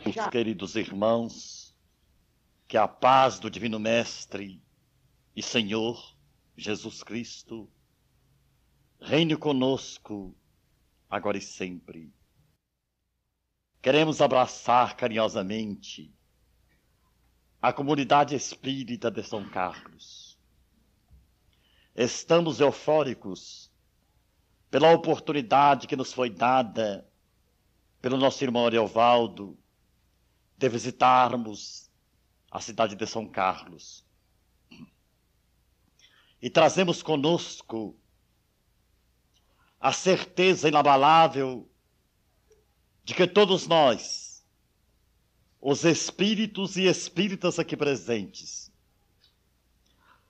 Os queridos irmãos, que a paz do Divino Mestre e Senhor Jesus Cristo reine conosco agora e sempre. Queremos abraçar carinhosamente a comunidade espírita de São Carlos. Estamos eufóricos pela oportunidade que nos foi dada pelo nosso irmão Ariovaldo de visitarmos a cidade de São Carlos. E trazemos conosco a certeza inabalável de que todos nós, os espíritos e espíritas aqui presentes,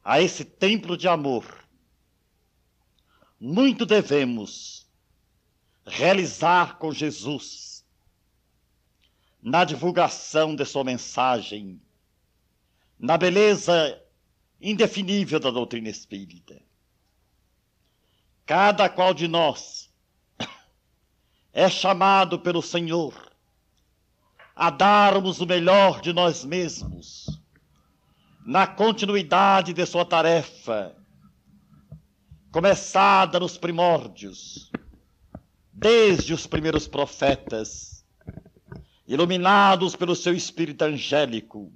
a esse templo de amor, muito devemos realizar com Jesus na divulgação de sua mensagem, na beleza indefinível da doutrina espírita. Cada qual de nós é chamado pelo Senhor a darmos o melhor de nós mesmos na continuidade de sua tarefa, começada nos primórdios, desde os primeiros profetas, iluminados pelo seu espírito angélico,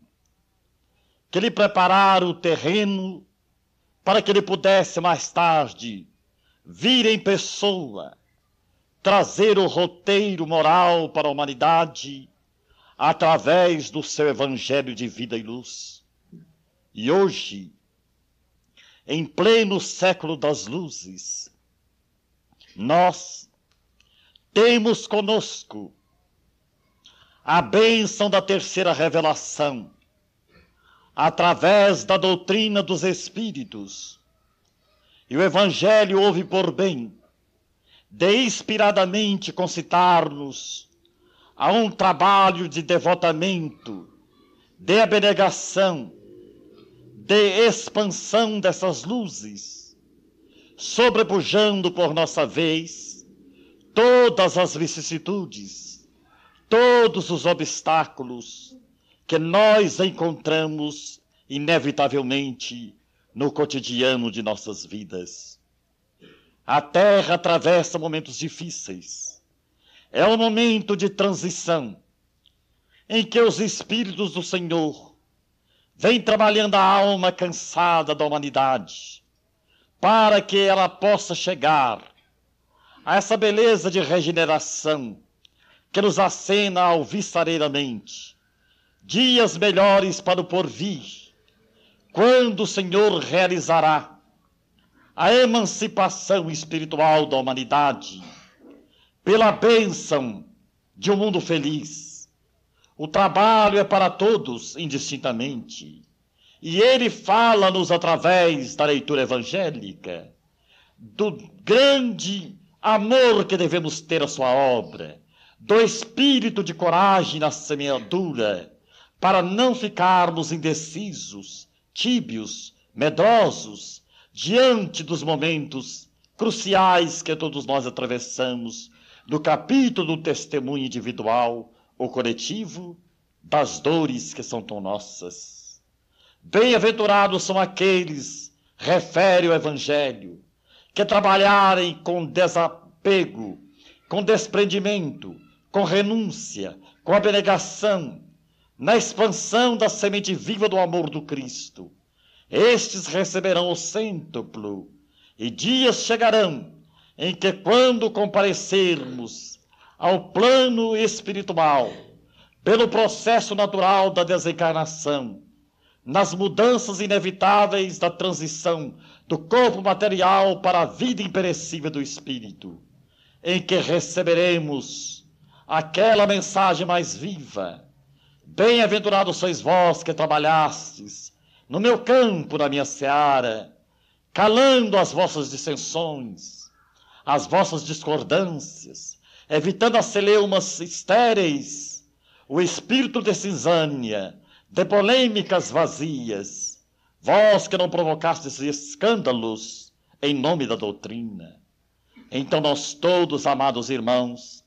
que lhe prepararam o terreno para que ele pudesse mais tarde vir em pessoa, trazer o roteiro moral para a humanidade através do seu evangelho de vida e luz. E hoje, em pleno século das luzes, nós temos conosco a bênção da terceira revelação, através da doutrina dos Espíritos. E o Evangelho houve por bem de inspiradamente concitar-nos a um trabalho de devotamento, de abnegação, de expansão dessas luzes, sobrepujando por nossa vez todas as vicissitudes, todos os obstáculos que nós encontramos inevitavelmente no cotidiano de nossas vidas. A Terra atravessa momentos difíceis. É um momento de transição em que os Espíritos do Senhor vêm trabalhando a alma cansada da humanidade para que ela possa chegar a essa beleza de regeneração que nos acena alvissareiramente dias melhores para o porvir, quando o Senhor realizará a emancipação espiritual da humanidade pela bênção de um mundo feliz. O trabalho é para todos indistintamente, e ele fala-nos através da leitura evangélica do grande amor que devemos ter à sua obra, do espírito de coragem na semeadura, para não ficarmos indecisos, tíbios, medrosos, diante dos momentos cruciais que todos nós atravessamos, no capítulo do testemunho individual ou coletivo, das dores que são tão nossas. Bem-aventurados são aqueles, refere o Evangelho, que trabalharem com desapego, com desprendimento, com renúncia, com abnegação, na expansão da semente viva do amor do Cristo. Estes receberão o cêntuplo, e dias chegarão em que, quando comparecermos ao plano espiritual, pelo processo natural da desencarnação, nas mudanças inevitáveis da transição do corpo material para a vida imperecível do espírito, em que receberemos aquela mensagem mais viva: bem-aventurados sois vós que trabalhastes no meu campo, na minha seara, calando as vossas dissensões, as vossas discordâncias, evitando as celeumas estéreis, o espírito de cinzânia, de polêmicas vazias, vós que não provocastes escândalos em nome da doutrina. Então nós todos, amados irmãos,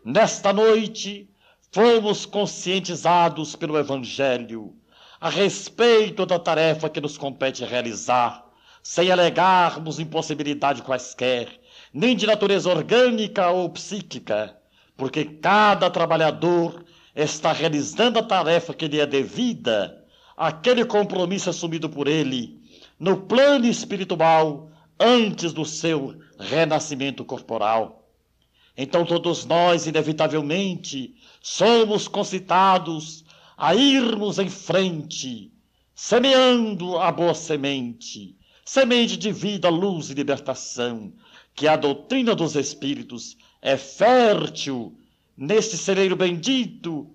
nesta noite, fomos conscientizados pelo Evangelho a respeito da tarefa que nos compete realizar, sem alegarmos impossibilidade quaisquer, nem de natureza orgânica ou psíquica, porque cada trabalhador está realizando a tarefa que lhe é devida, aquele compromisso assumido por ele no plano espiritual antes do seu renascimento corporal. Então todos nós, inevitavelmente, somos concitados a irmos em frente, semeando a boa semente, semente de vida, luz e libertação, que a doutrina dos Espíritos é fértil neste celeiro bendito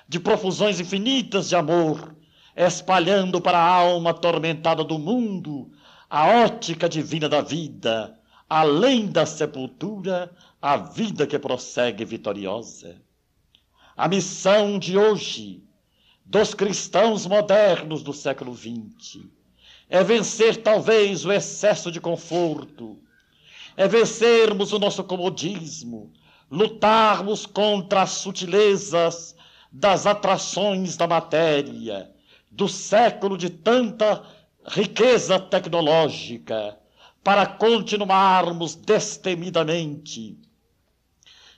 de profusões infinitas de amor, espalhando para a alma atormentada do mundo a ótica divina da vida, além da sepultura, a vida que prossegue vitoriosa. A missão de hoje dos cristãos modernos do século XX é vencer talvez o excesso de conforto, é vencermos o nosso comodismo, lutarmos contra as sutilezas das atrações da matéria, do século de tanta riqueza tecnológica, para continuarmos destemidamente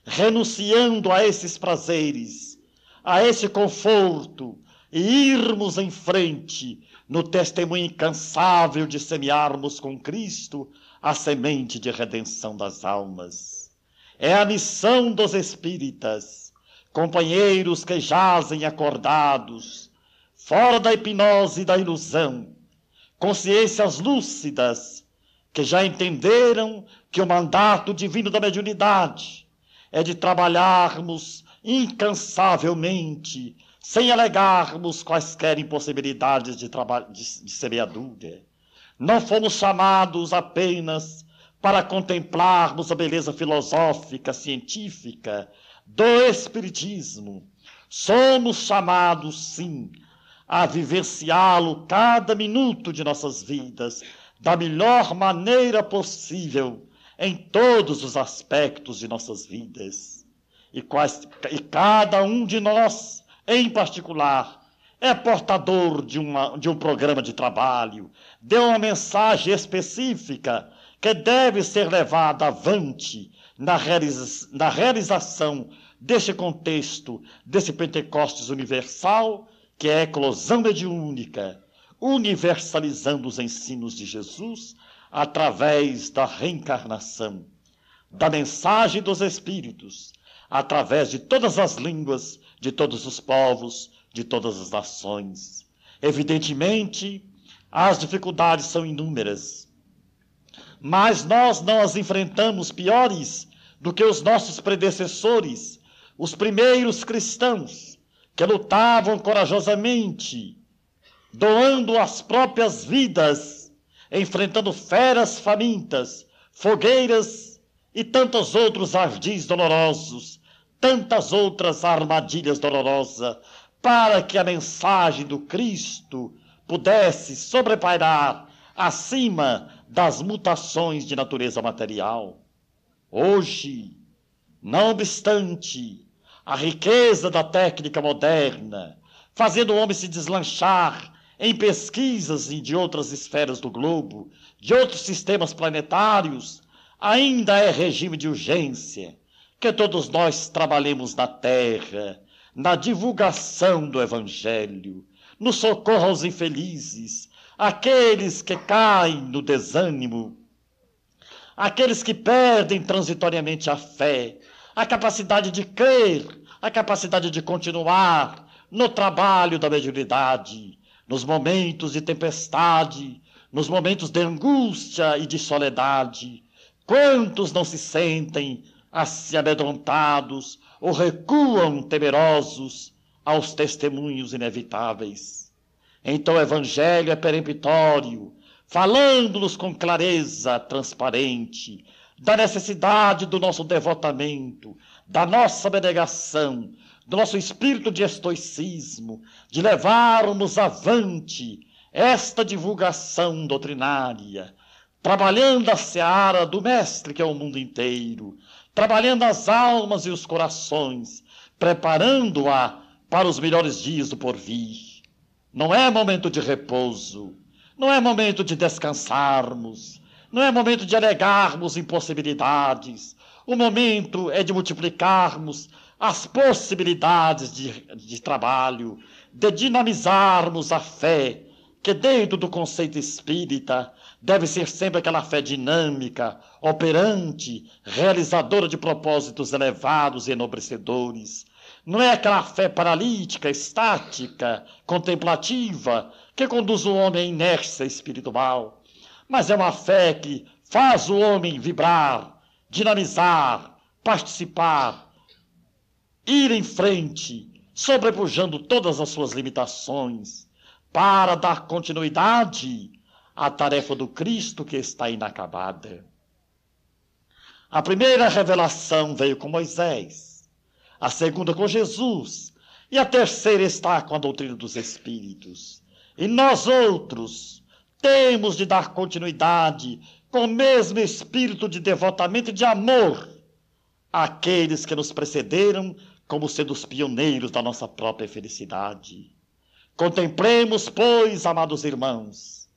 renunciando a esses prazeres, a esse conforto, e irmos em frente no testemunho incansável de semearmos com Cristo a semente de redenção das almas. É a missão dos espíritas, companheiros que jazem acordados, fora da hipnose e da ilusão, consciências lúcidas, que já entenderam que o mandato divino da mediunidade é de trabalharmos incansavelmente, sem alegarmos quaisquer impossibilidades de semeadura. Não fomos chamados apenas para contemplarmos a beleza filosófica, científica do Espiritismo. Somos chamados, sim, a vivenciá-lo cada minuto de nossas vidas, da melhor maneira possível, em todos os aspectos de nossas vidas. E cada um de nós, em particular, é portador de um programa de trabalho, de uma mensagem específica que deve ser levada avante na realização deste contexto, desse Pentecostes universal, que é a eclosão mediúnica, universalizando os ensinos de Jesus através da reencarnação, da mensagem dos Espíritos, através de todas as línguas, de todos os povos, de todas as nações. Evidentemente, as dificuldades são inúmeras, mas nós não as enfrentamos piores do que os nossos predecessores, os primeiros cristãos, que lutavam corajosamente, doando as próprias vidas, enfrentando feras famintas, fogueiras e tantos outros ardis dolorosos, tantas outras armadilhas dolorosas, para que a mensagem do Cristo pudesse sobrepairar acima das mutações de natureza material. Hoje, não obstante a riqueza da técnica moderna, fazendo o homem se deslanchar em pesquisas de outras esferas do globo, de outros sistemas planetários, ainda é regime de urgência que todos nós trabalhemos na Terra, na divulgação do Evangelho, no socorro aos infelizes, aqueles que caem no desânimo, aqueles que perdem transitoriamente a fé, a capacidade de crer, a capacidade de continuar no trabalho da mediunidade, nos momentos de tempestade, nos momentos de angústia e de soledade. Quantos não se sentem assim amedrontados ou recuam temerosos aos testemunhos inevitáveis? Então o Evangelho é peremptório, falando-nos com clareza transparente da necessidade do nosso devotamento, da nossa abnegação, do nosso espírito de estoicismo, de levarmos avante esta divulgação doutrinária, trabalhando a seara do Mestre, que é o mundo inteiro, trabalhando as almas e os corações, preparando-a para os melhores dias do porvir. Não é momento de repouso, não é momento de descansarmos, não é momento de alegarmos impossibilidades. O momento é de multiplicarmos as possibilidades de trabalho, de dinamizarmos a fé, que dentro do conceito espírita deve ser sempre aquela fé dinâmica, operante, realizadora de propósitos elevados e enobrecedores. Não é aquela fé paralítica, estática, contemplativa, que conduz o homem à inércia espiritual, mas é uma fé que faz o homem vibrar, dinamizar, participar, ir em frente, sobrepujando todas as suas limitações, para dar continuidade à tarefa do Cristo que está inacabada. A primeira revelação veio com Moisés, a segunda com Jesus, e a terceira está com a doutrina dos Espíritos. E nós outros temos de dar continuidade com o mesmo espírito de devotamento e de amor àqueles que nos precederam, como sendo os pioneiros da nossa própria felicidade. Contemplemos, pois, amados irmãos,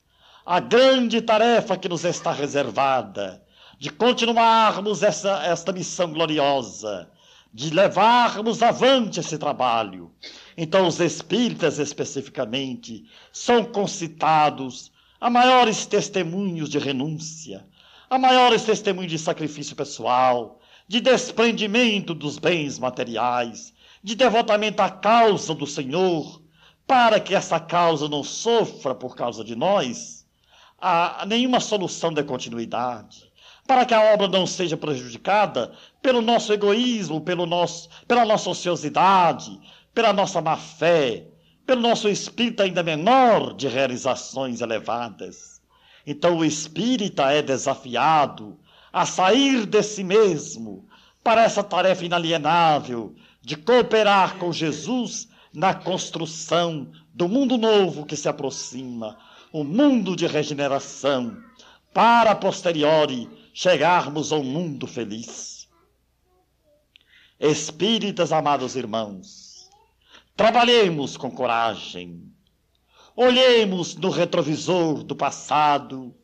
a grande tarefa que nos está reservada de continuarmos esta missão gloriosa, de levarmos avante esse trabalho. Então, os espíritas, especificamente, são concitados a maiores testemunhos de renúncia, a maiores testemunhos de sacrifício pessoal, de desprendimento dos bens materiais, de devotamento à causa do Senhor, para que essa causa não sofra por causa de nós nenhuma solução de continuidade, para que a obra não seja prejudicada pelo nosso egoísmo, pela nossa ociosidade, pela nossa má-fé, pelo nosso espírito ainda menor de realizações elevadas. Então o espírita é desafiado a sair de si mesmo para essa tarefa inalienável de cooperar com Jesus na construção do mundo novo que se aproxima, o mundo de regeneração, para a posteriori chegarmos ao mundo feliz. Espíritas, amados irmãos, trabalhemos com coragem, olhemos no retrovisor do passado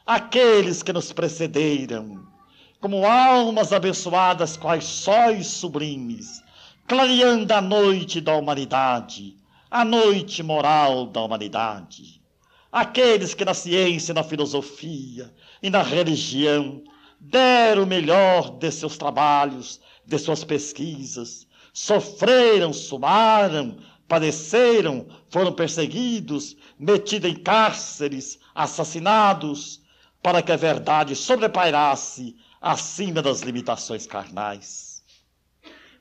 aqueles que nos precederam, como almas abençoadas quais sóis sublimes, clareando a noite da humanidade, a noite moral da humanidade. Aqueles que na ciência, na filosofia e na religião deram o melhor de seus trabalhos, de suas pesquisas, sofreram, sumaram, padeceram, foram perseguidos, metidos em cárceres, assassinados, para que a verdade sobrepairasse acima das limitações carnais.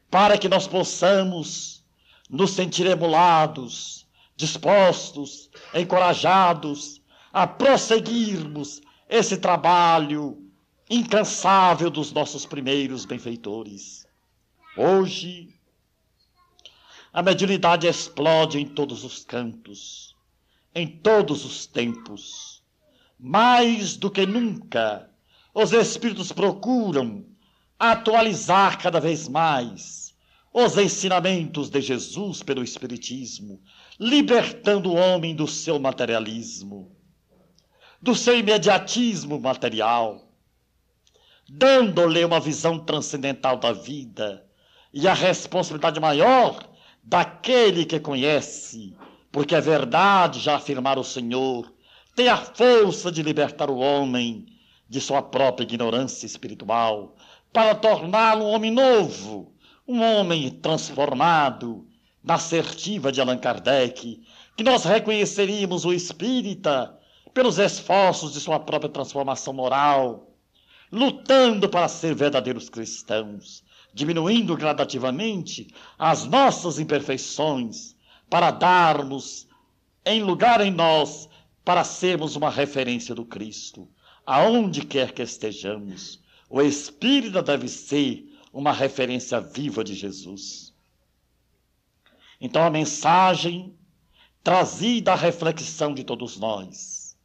Para que nós possamos nos sentir emulados, dispostos, encorajados a prosseguirmos esse trabalho incansável dos nossos primeiros benfeitores. Hoje, a mediunidade explode em todos os cantos, em todos os tempos. Mais do que nunca, os espíritos procuram atualizar cada vez mais os ensinamentos de Jesus pelo Espiritismo, libertando o homem do seu materialismo, do seu imediatismo material, dando-lhe uma visão transcendental da vida e a responsabilidade maior daquele que conhece, porque a verdade, já afirmara o Senhor, tem a força de libertar o homem de sua própria ignorância espiritual, para torná-lo um homem novo, um homem transformado. Na assertiva de Allan Kardec, que nós reconheceríamos o espírita pelos esforços de sua própria transformação moral, lutando para ser verdadeiros cristãos, diminuindo gradativamente as nossas imperfeições, para darmos em lugar em nós, para sermos uma referência do Cristo, aonde quer que estejamos. O espírita deve ser uma referência viva de Jesus. Então a mensagem trazida à reflexão de todos nós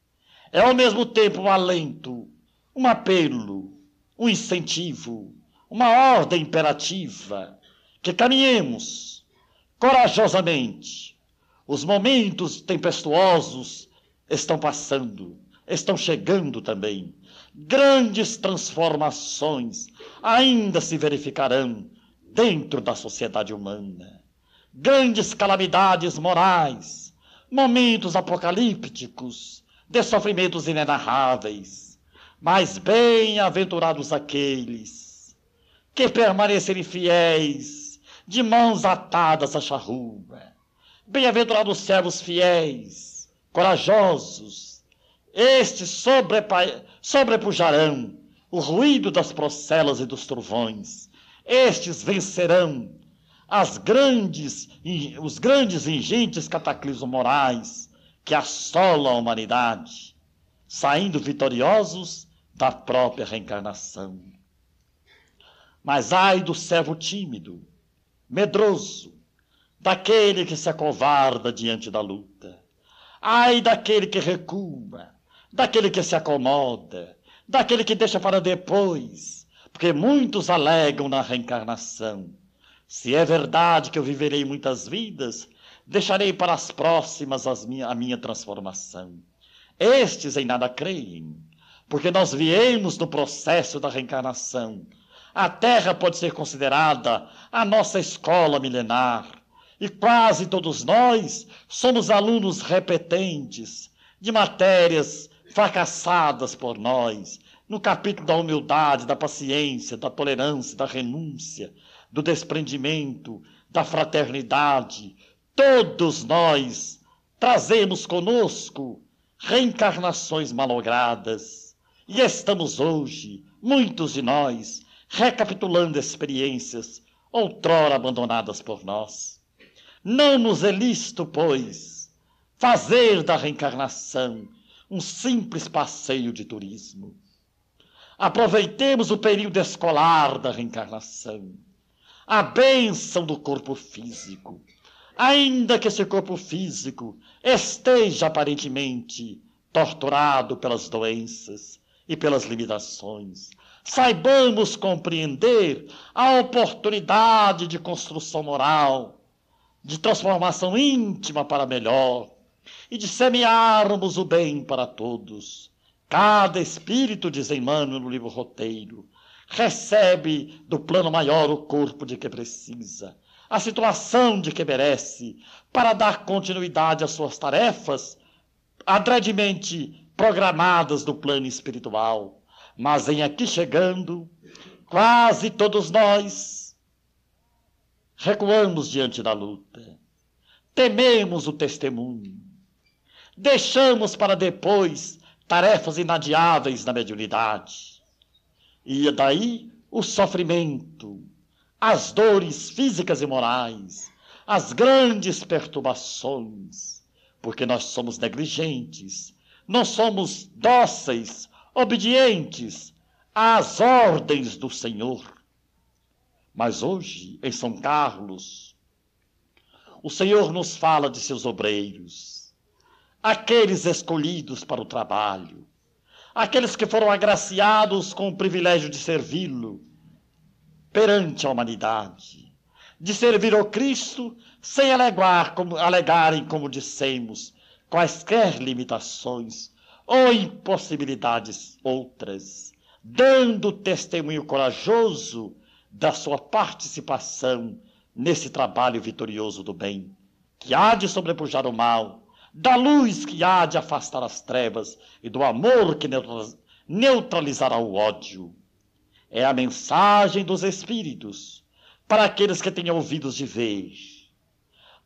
é ao mesmo tempo um alento, um apelo, um incentivo, uma ordem imperativa que caminhemos corajosamente. Os momentos tempestuosos estão passando, estão chegando também. Grandes transformações ainda se verificarão dentro da sociedade humana. Grandes calamidades morais, momentos apocalípticos, de sofrimentos inenarráveis. Mas bem-aventurados aqueles que permanecerem fiéis, de mãos atadas à charrua. Bem-aventurados servos fiéis, corajosos. Estes sobrepujarão o ruído das procelas e dos trovões. Estes vencerão os grandes e ingentes cataclismos morais que assolam a humanidade, saindo vitoriosos da própria reencarnação. Mas ai do servo tímido, medroso, daquele que se acovarda diante da luta. Ai daquele que recua, daquele que se acomoda, daquele que deixa para depois, porque muitos alegam na reencarnação. Se é verdade que eu viverei muitas vidas, deixarei para as próximas a minha transformação. Estes em nada creem, porque nós viemos no processo da reencarnação. A Terra pode ser considerada a nossa escola milenar, e quase todos nós somos alunos repetentes de matérias fracassadas por nós, no capítulo da humildade, da paciência, da tolerância, da renúncia, do desprendimento, da fraternidade. Todos nós trazemos conosco reencarnações malogradas e estamos hoje, muitos de nós, recapitulando experiências outrora abandonadas por nós. Não nos é lícito, pois, fazer da reencarnação um simples passeio de turismo. Aproveitemos o período escolar da reencarnação, a bênção do corpo físico. Ainda que esse corpo físico esteja aparentemente torturado pelas doenças e pelas limitações, saibamos compreender a oportunidade de construção moral, de transformação íntima para melhor e de semearmos o bem para todos. Cada espírito, diz Emmanuel no livro Roteiro, recebe do plano maior o corpo de que precisa, a situação de que merece, para dar continuidade às suas tarefas adredemente programadas no plano espiritual. Mas em aqui chegando, quase todos nós recuamos diante da luta, tememos o testemunho, deixamos para depois tarefas inadiáveis na mediunidade. E daí o sofrimento, as dores físicas e morais, as grandes perturbações, porque nós somos negligentes, não somos dóceis, obedientes às ordens do Senhor. Mas hoje, em São Carlos, o Senhor nos fala de seus obreiros, aqueles escolhidos para o trabalho, aqueles que foram agraciados com o privilégio de servi-lo perante a humanidade, de servir ao Cristo sem alegarem, como dissemos, quaisquer limitações ou impossibilidades outras, dando testemunho corajoso da sua participação nesse trabalho vitorioso do bem, que há de sobrepujar o mal, da luz que há de afastar as trevas e do amor que neutralizará o ódio. É a mensagem dos Espíritos para aqueles que têm ouvidos de ver,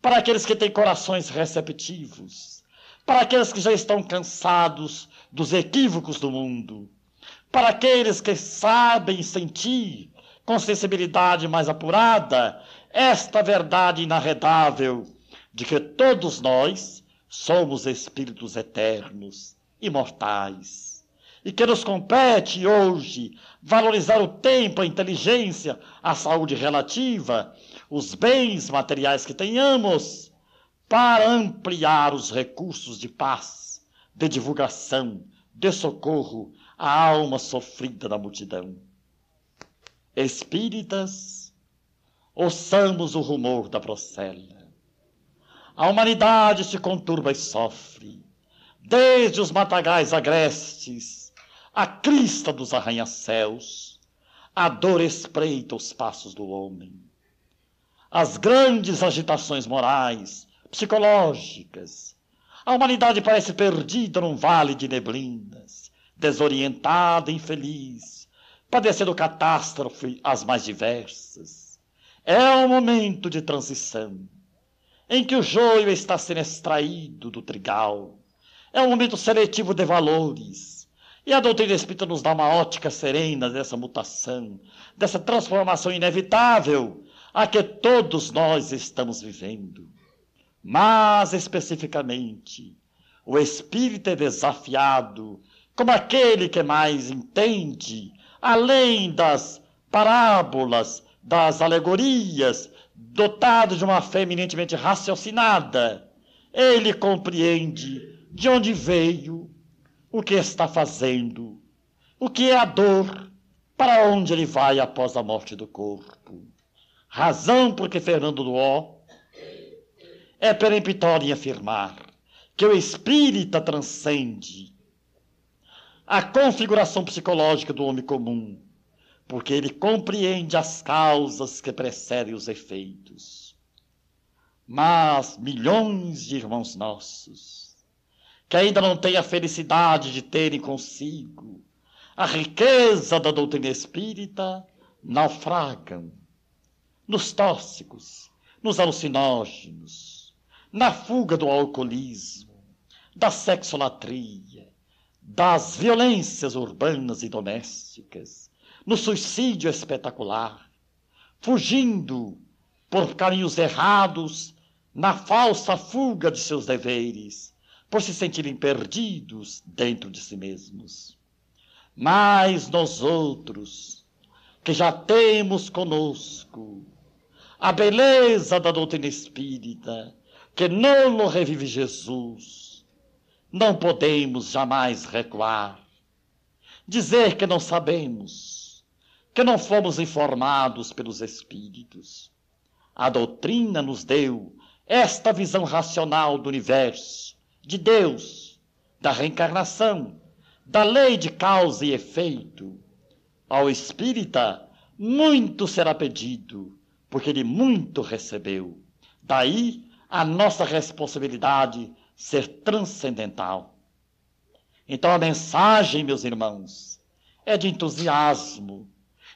para aqueles que têm corações receptivos, para aqueles que já estão cansados dos equívocos do mundo, para aqueles que sabem sentir com sensibilidade mais apurada esta verdade inarredável de que todos nós somos espíritos eternos, imortais, e que nos compete hoje valorizar o tempo, a inteligência, a saúde relativa, os bens materiais que tenhamos, para ampliar os recursos de paz, de divulgação, de socorro à alma sofrida da multidão. Espíritas, Ouçamos o rumor da procela. A humanidade se conturba e sofre, desde os matagais agrestes, a crista dos arranha-céus, a dor espreita os passos do homem. As grandes agitações morais, psicológicas, a humanidade parece perdida num vale de neblinas, desorientada e infeliz, padecendo catástrofe as mais diversas. É um momento de transição, em que o joio está sendo extraído do trigal. É um momento seletivo de valores. E a doutrina espírita nos dá uma ótica serena dessa mutação, dessa transformação inevitável a que todos nós estamos vivendo. Mas, especificamente, o espírito é desafiado como aquele que mais entende, além das parábolas, das alegorias, dotado de uma fé eminentemente raciocinada. Ele compreende de onde veio, o que está fazendo, o que é a dor, para onde ele vai após a morte do corpo. Razão porque Fernando Luó é peremptório em afirmar que o espírita transcende a configuração psicológica do homem comum, porque ele compreende as causas que precedem os efeitos. Mas milhões de irmãos nossos, que ainda não têm a felicidade de terem consigo a riqueza da doutrina espírita, naufragam nos tóxicos, nos alucinógenos, na fuga do alcoolismo, da sexolatria, das violências urbanas e domésticas, no suicídio espetacular, fugindo por caminhos errados, na falsa fuga de seus deveres, por se sentirem perdidos dentro de si mesmos. Mas nós outros, que já temos conosco a beleza da doutrina espírita, que não revive Jesus, não podemos jamais recuar, dizer que não sabemos, que não fomos informados pelos espíritos. A doutrina nos deu esta visão racional do universo, de Deus, da reencarnação, da lei de causa e efeito. Ao espírita muito será pedido, porque ele muito recebeu. Daí a nossa responsabilidade ser transcendental. Então a mensagem, meus irmãos, é de entusiasmo,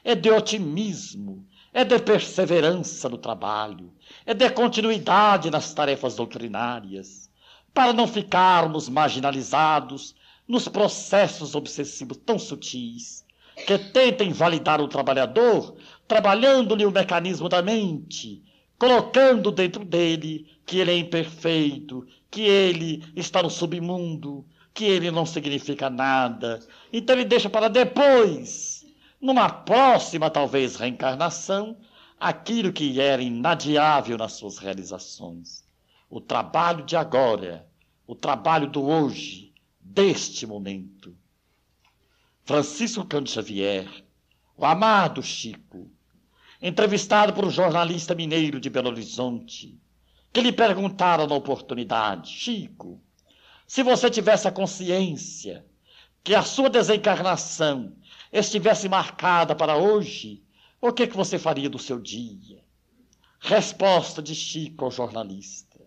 é de otimismo, é de perseverança no trabalho, é de continuidade nas tarefas doutrinárias, para não ficarmos marginalizados nos processos obsessivos tão sutis, que tentam invalidar o trabalhador, trabalhando-lhe o mecanismo da mente, colocando dentro dele que ele é imperfeito, que ele está no submundo, que ele não significa nada. Então ele deixa para depois, numa próxima, talvez, reencarnação, aquilo que era inadiável nas suas realizações. O trabalho de agora, o trabalho do hoje, deste momento. Francisco Cândido Xavier, o amado Chico, entrevistado por um jornalista mineiro de Belo Horizonte, que lhe perguntaram na oportunidade: Chico, se você tivesse a consciência que a sua desencarnação estivesse marcada para hoje, o que você faria do seu dia? Resposta de Chico ao jornalista: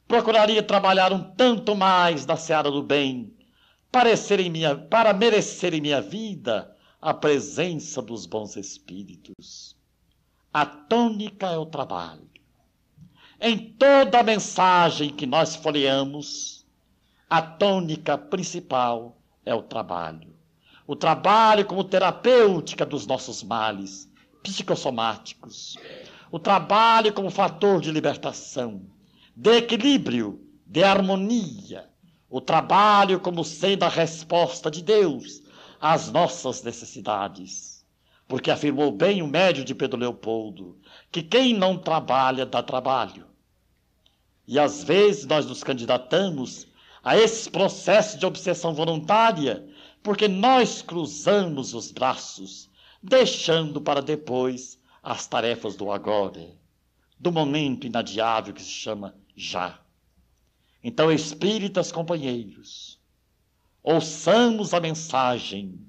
procuraria trabalhar um tanto mais na seara do bem, para merecer em minha vida a presença dos bons espíritos. A tônica é o trabalho. Em toda a mensagem que nós folheamos, a tônica principal é o trabalho. O trabalho como terapêutica dos nossos males psicossomáticos. O trabalho como fator de libertação, de equilíbrio, de harmonia. O trabalho como sendo a resposta de Deus às nossas necessidades. Porque afirmou bem o médio de Pedro Leopoldo, que quem não trabalha dá trabalho. E às vezes nós nos candidatamos a esse processo de obsessão voluntária, porque nós cruzamos os braços, deixando para depois às tarefas do agora, do momento inadiável que se chama já. Então, espíritas companheiros, ouçamos a mensagem,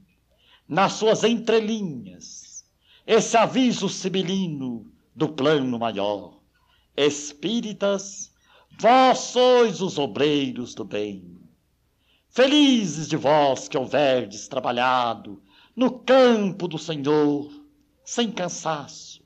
nas suas entrelinhas, esse aviso sibilino do plano maior. Espíritas, vós sois os obreiros do bem. Felizes de vós que houverdes trabalhado no campo do Senhor, sem cansaço,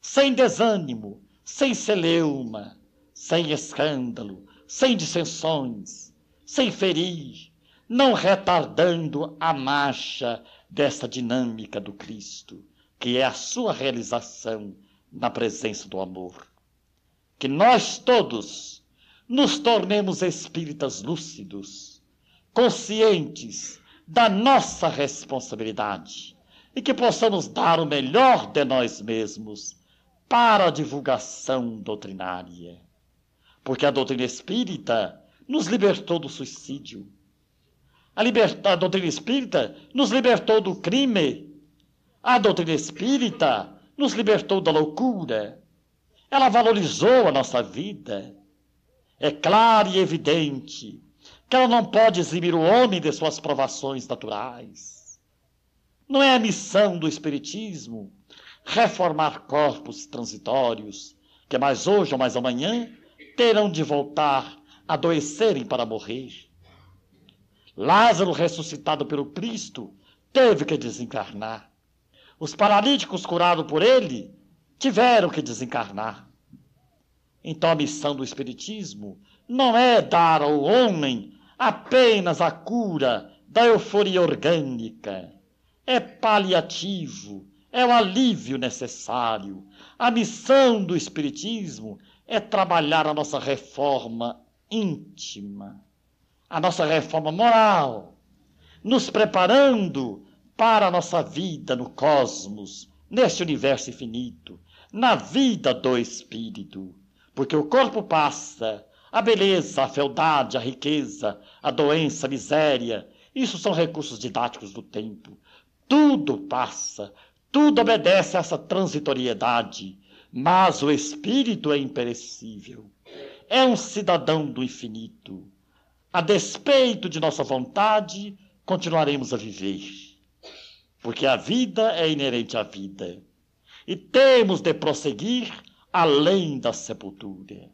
sem desânimo, sem celeuma, sem escândalo, sem dissensões, sem ferir, não retardando a marcha dessa dinâmica do Cristo, que é a sua realização na presença do amor. Que nós todos nos tornemos espíritas lúcidos, conscientes da nossa responsabilidade e que possamos dar o melhor de nós mesmos para a divulgação doutrinária. Porque a doutrina espírita nos libertou do suicídio. A doutrina espírita nos libertou do crime. A doutrina espírita nos libertou da loucura. Ela valorizou a nossa vida. É claro e evidente que ela não pode eximir o homem de suas provações naturais. Não é a missão do espiritismo reformar corpos transitórios que mais hoje ou mais amanhã terão de voltar a adoecerem para morrer. Lázaro, ressuscitado pelo Cristo, teve que desencarnar. Os paralíticos curados por ele tiveram que desencarnar. Então a missão do Espiritismo não é dar ao homem apenas a cura da euforia orgânica. É paliativo, é o alívio necessário. A missão do Espiritismo é trabalhar a nossa reforma íntima, a nossa reforma moral, nos preparando para a nossa vida no cosmos, neste universo infinito, na vida do espírito. Porque o corpo passa, a beleza, a fealdade, a riqueza, a doença, a miséria, isso são recursos didáticos do tempo. Tudo passa, tudo obedece a essa transitoriedade, mas o espírito é imperecível. É um cidadão do infinito. A despeito de nossa vontade, continuaremos a viver. Porque a vida é inerente à vida. E temos de prosseguir além da sepultura.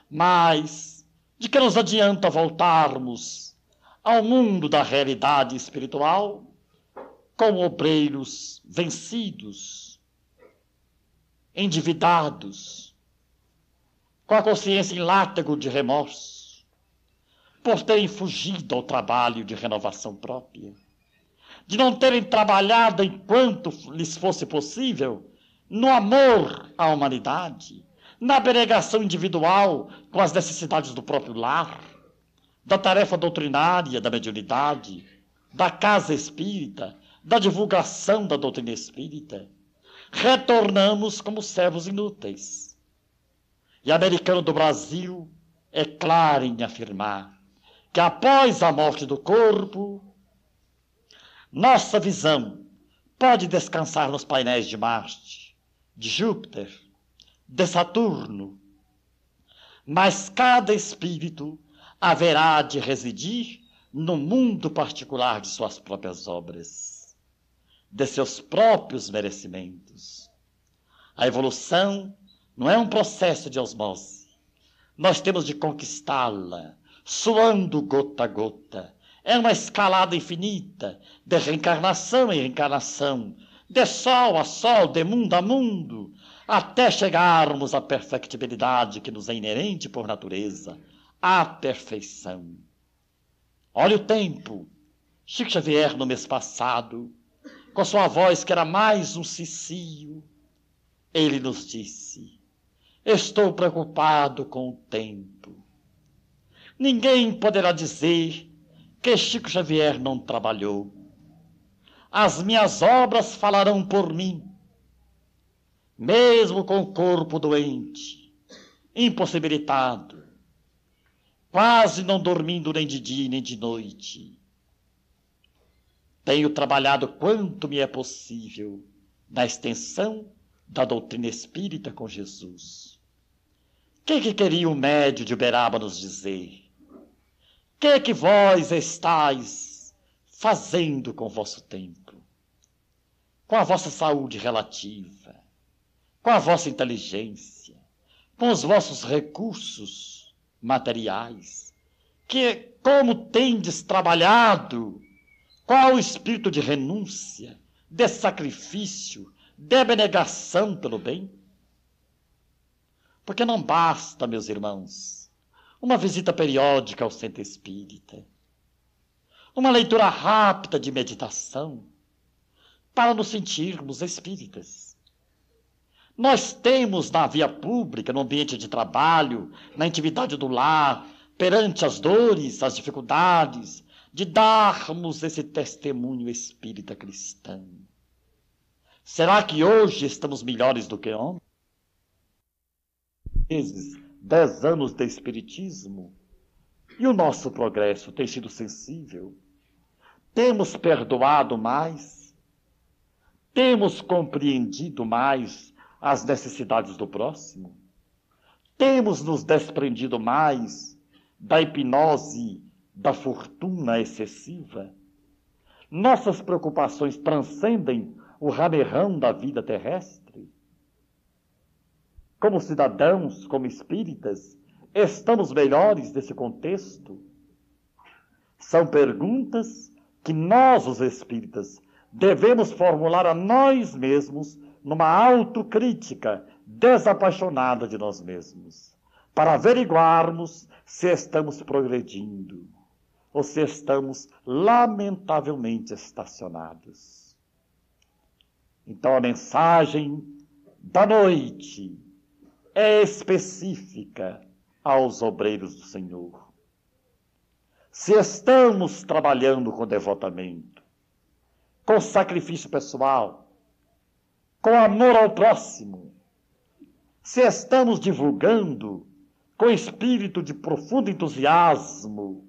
Mas de que nos adianta voltarmos ao mundo da realidade espiritual como obreiros vencidos, endividados, com a consciência em látego de remorso, por terem fugido ao trabalho de renovação própria, de não terem trabalhado enquanto lhes fosse possível no amor à humanidade, na abnegação individual com as necessidades do próprio lar, da tarefa doutrinária da mediunidade, da casa espírita, da divulgação da doutrina espírita. Retornamos como servos inúteis. E Americano do Brasil é claro em afirmar que após a morte do corpo, nossa visão pode descansar nos painéis de Marte, de Júpiter, de Saturno, mas cada espírito haverá de residir no mundo particular de suas próprias obras, de seus próprios merecimentos. A evolução não é um processo de osmose. Nós temos de conquistá-la, suando gota a gota. É uma escalada infinita, de reencarnação em reencarnação, de sol a sol, de mundo a mundo, até chegarmos à perfectibilidade que nos é inerente por natureza, à perfeição. Olha o tempo. Chico Xavier, no mês passado, com sua voz que era mais um cicio, ele nos disse: estou preocupado com o tempo. Ninguém poderá dizer que Chico Xavier não trabalhou. As minhas obras falarão por mim, mesmo com o corpo doente, impossibilitado, quase não dormindo nem de dia nem de noite. Tenho trabalhado quanto me é possível na extensão da doutrina espírita com Jesus. O que queria o médio de Uberaba nos dizer? O que vós estáis fazendo com o vosso tempo? Com a vossa saúde relativa, com a vossa inteligência, com os vossos recursos materiais, como tendes trabalhado, qual o espírito de renúncia, de sacrifício, de abnegação pelo bem? Porque não basta, meus irmãos, uma visita periódica ao centro espírita, uma leitura rápida de meditação, para nos sentirmos espíritas. Nós temos na via pública, no ambiente de trabalho, na intimidade do lar, perante as dores, as dificuldades, de darmos esse testemunho espírita cristão. Será que hoje estamos melhores do que ontem? 10 anos de espiritismo, e o nosso progresso tem sido sensível? Temos perdoado mais? Temos compreendido mais as necessidades do próximo? Temos nos desprendido mais da hipnose da fortuna excessiva? Nossas preocupações transcendem o ramerrão da vida terrestre? Como cidadãos, como espíritas, estamos melhores nesse contexto? São perguntas que nós, os espíritas, devemos formular a nós mesmos numa autocrítica desapaixonada de nós mesmos, para averiguarmos se estamos progredindo ou se estamos lamentavelmente estacionados. Então a mensagem da noite é específica aos obreiros do Senhor. Se estamos trabalhando com devotamento, com sacrifício pessoal, com amor ao próximo, se estamos divulgando com espírito de profundo entusiasmo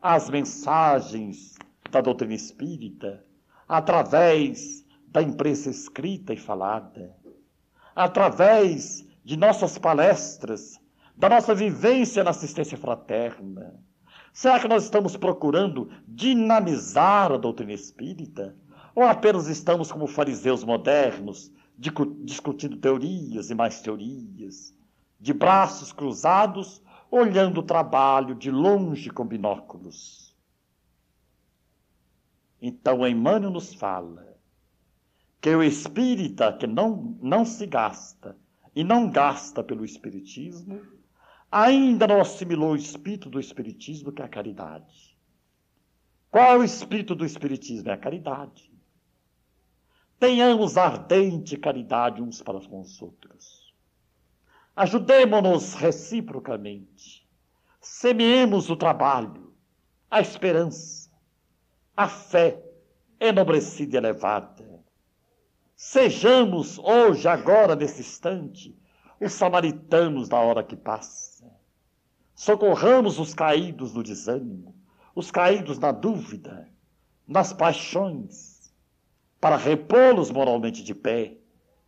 as mensagens da doutrina espírita, através da imprensa escrita e falada, através de nossas palestras, da nossa vivência na assistência fraterna, será que nós estamos procurando dinamizar a doutrina espírita? Ou apenas estamos como fariseus modernos, discutindo teorias e mais teorias, de braços cruzados, olhando o trabalho de longe com binóculos? Então Emmanuel nos fala que o espírita que não se gasta e não gasta pelo espiritismo, ainda não assimilou o espírito do espiritismo, que é a caridade. Qual é o espírito do espiritismo? É a caridade. Tenhamos ardente caridade uns para com os outros. Ajudemo-nos reciprocamente. Semeemos o trabalho, a esperança, a fé enobrecida e elevada. Sejamos hoje, agora, nesse instante, os samaritanos da hora que passa. Socorramos os caídos no desânimo, os caídos na dúvida, nas paixões, para repô-los moralmente de pé.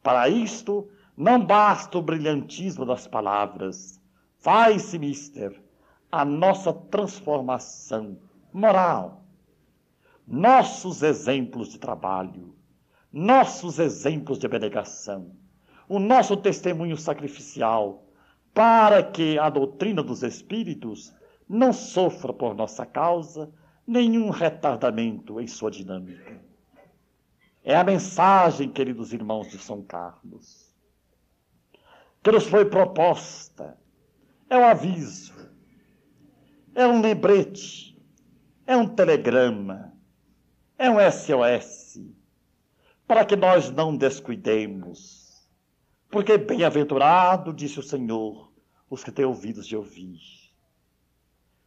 Para isto, não basta o brilhantismo das palavras. Faz-se, mister, a nossa transformação moral. Nossos exemplos de trabalho, nossos exemplos de abnegação, o nosso testemunho sacrificial, para que a doutrina dos espíritos não sofra por nossa causa nenhum retardamento em sua dinâmica. É a mensagem, queridos irmãos de São Carlos, que nos foi proposta. É um aviso, é um lembrete, é um telegrama, é um SOS, para que nós não descuidemos. Porque bem-aventurado, disse o Senhor, os que têm ouvidos de ouvir.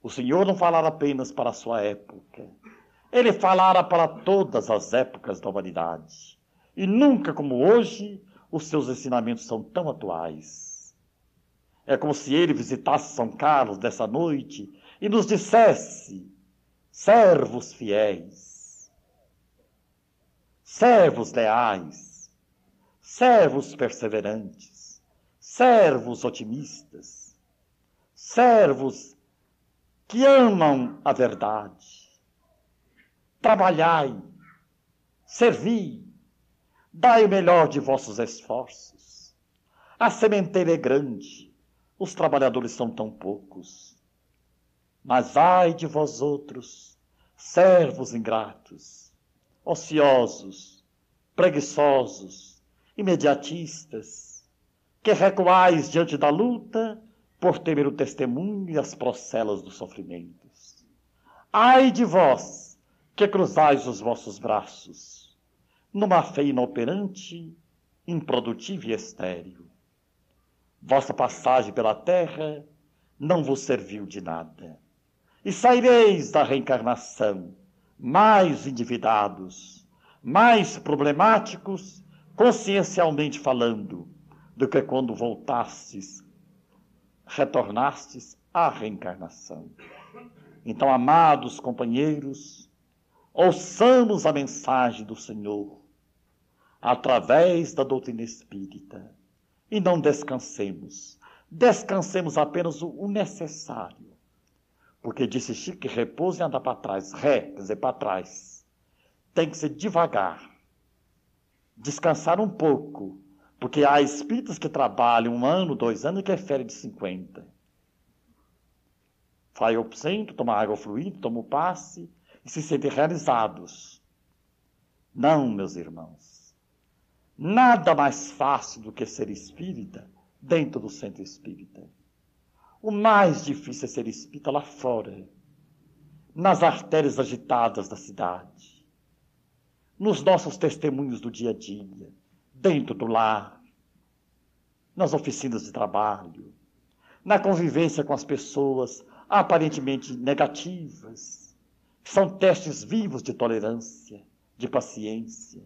O Senhor não falara apenas para a sua época, ele falara para todas as épocas da humanidade. E nunca como hoje, os seus ensinamentos são tão atuais. É como se ele visitasse São Carlos dessa noite e nos dissesse: servos fiéis, servos leais, servos perseverantes, servos otimistas, servos que amam a verdade. Trabalhai, servi, dai o melhor de vossos esforços. A sementeira é grande, os trabalhadores são tão poucos. Mas ai de vós outros, servos ingratos, ociosos, preguiçosos, imediatistas, que recuais diante da luta por temer o testemunho e as procelas dos sofrimentos. Ai de vós, que cruzais os vossos braços, numa fé inoperante, improdutiva e estéril. Vossa passagem pela terra não vos serviu de nada. E saireis da reencarnação mais endividados, mais problemáticos, consciencialmente falando, do que quando retornastes à reencarnação. Então, amados companheiros, ouçamos a mensagem do Senhor através da doutrina espírita e não descansemos. Descansemos apenas o necessário. Porque disse Chico que repouso e anda para trás. Quer dizer, para trás. Tem que ser devagar. Descansar um pouco. Porque há espíritos que trabalham 1 ano, 2 anos e que é férias de 50. Vai ao centro, toma água fluida, toma o passe e se sentem realizados. Não, meus irmãos. Nada mais fácil do que ser espírita dentro do centro espírita. O mais difícil é ser espírita lá fora, nas artérias agitadas da cidade, nos nossos testemunhos do dia a dia, dentro do lar, nas oficinas de trabalho, na convivência com as pessoas aparentemente negativas, que são testes vivos de tolerância, de paciência,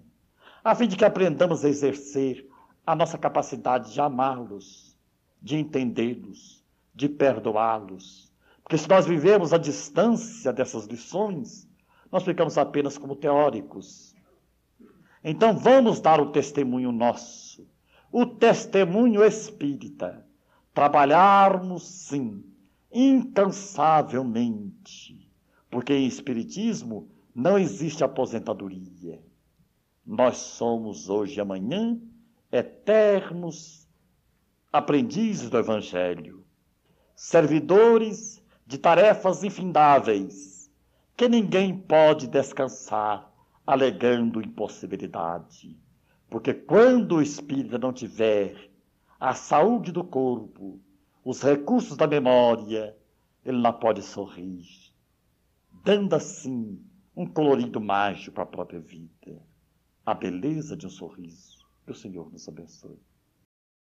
a fim de que aprendamos a exercer a nossa capacidade de amá-los, de entendê-los, de perdoá-los. Porque se nós vivemos à distância dessas lições, nós ficamos apenas como teóricos. Então vamos dar o testemunho nosso, o testemunho espírita. Trabalharmos, sim, incansavelmente, porque em espiritismo não existe aposentadoria. Nós somos hoje e amanhã eternos aprendizes do Evangelho, servidores de tarefas infindáveis, que ninguém pode descansar alegando impossibilidade. Porque quando o espírito não tiver a saúde do corpo, os recursos da memória, ele não pode sorrir, dando assim um colorido mágico para a própria vida, a beleza de um sorriso. Que o Senhor nos abençoe.